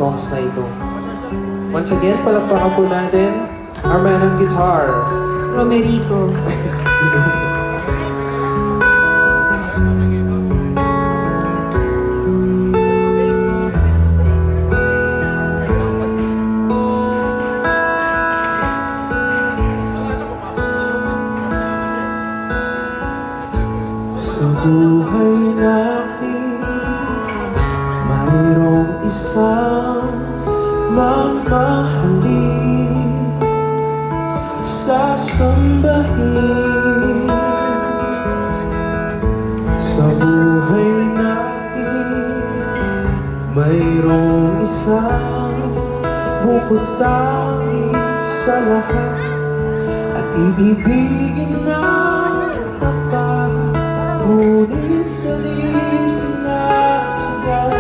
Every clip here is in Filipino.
songs na ito. Once again, palakpakan po natin our man on guitar, Romerico. Sa buhay natin, mayroong isang mamahalin, sasambahin. Sa buhay natin, mayroong isang bukod tangi sa lahat, at iibigin na tapat. Ngunit sa di sinasagot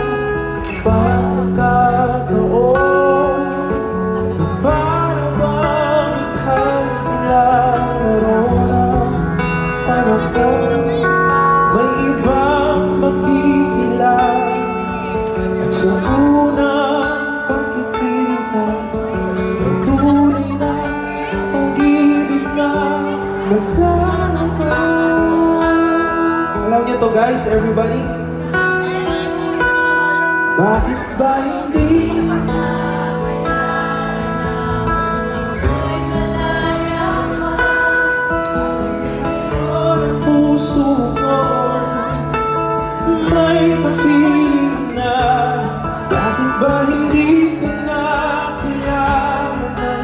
pagkakataon, para bang ika'y nilalaro ng panahon. May ibang makikilala, at sa unang pagkikita ay tunay na pag-ibig na magkakaroon. Alam niyo to guys, everybody? Bakit ba hindi ang puso ko may kapiling na? Bakit ba hindi ka na kilala?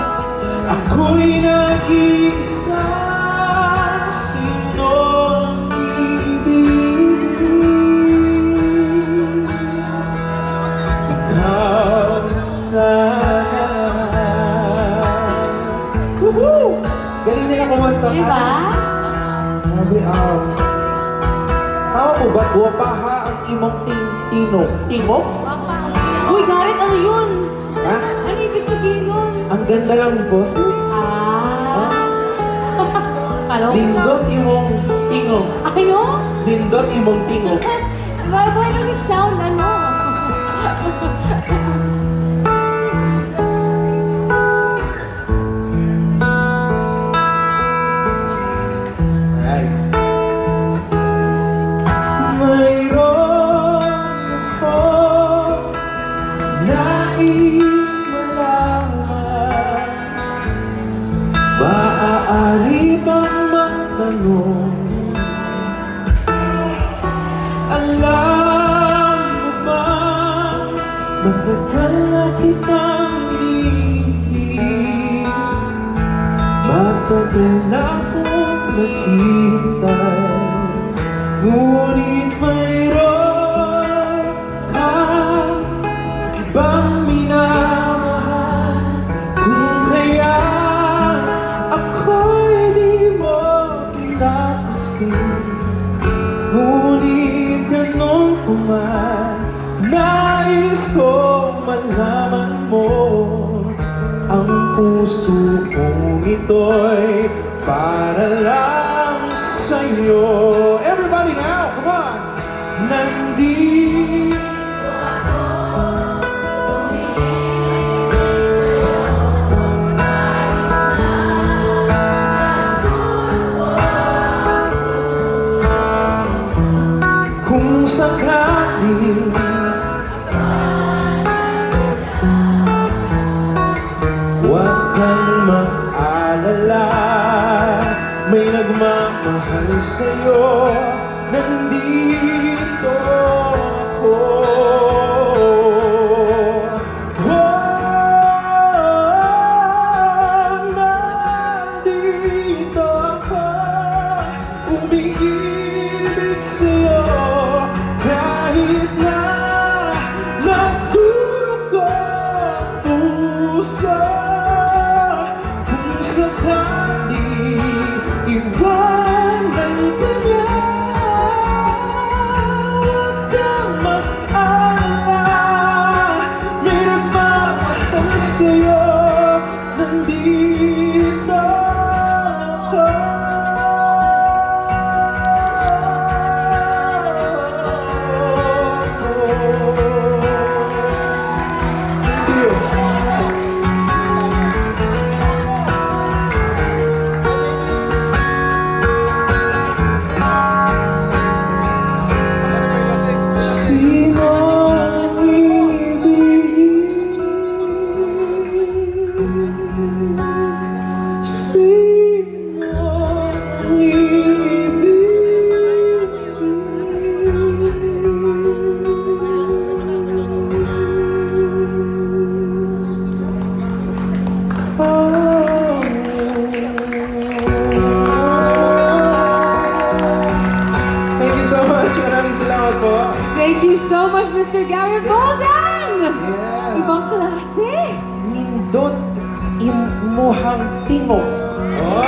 Ako'y nag-iisa, sino ang ibig? Ikaw sana. Woohoo! Galing nila kumanta. Diba? Sabi, tama mo ba, guwapaha ang imong tinong? Tingog? Uy, Garrett, ano yun? Ha? Ano ibig sabihin nun? Ang ganda lang boses. Kala ko Lindot imong tingog. Ano? Lindot imong tingog. Why does it sound ano? Alright. Mayroon ako nais malaman, maaari bang magtanong? Alam mo ba, matagal na kitang inibig, matagal na akong naghihintay, ngunit mayroon kang ibang minamahal. Kung kaya ako'y di mo pinapansin, ngunit ganun puman, nais ko malaman mo, ang puso kong ito'y para lang sa'yo. Everybody now, come on! Nandito kung sakaling huwag kang mag-alala, may nagmamahal sa'yo, nandito ako. Nandito ako, umiibig sa'yo, kahit na nagdurog ang puso. Kung sakaling iwanan ka niya, Thank you so much, Mr. Gary Bolden! Yes! Ibang klase! Nindot in muhang tingog. Oh!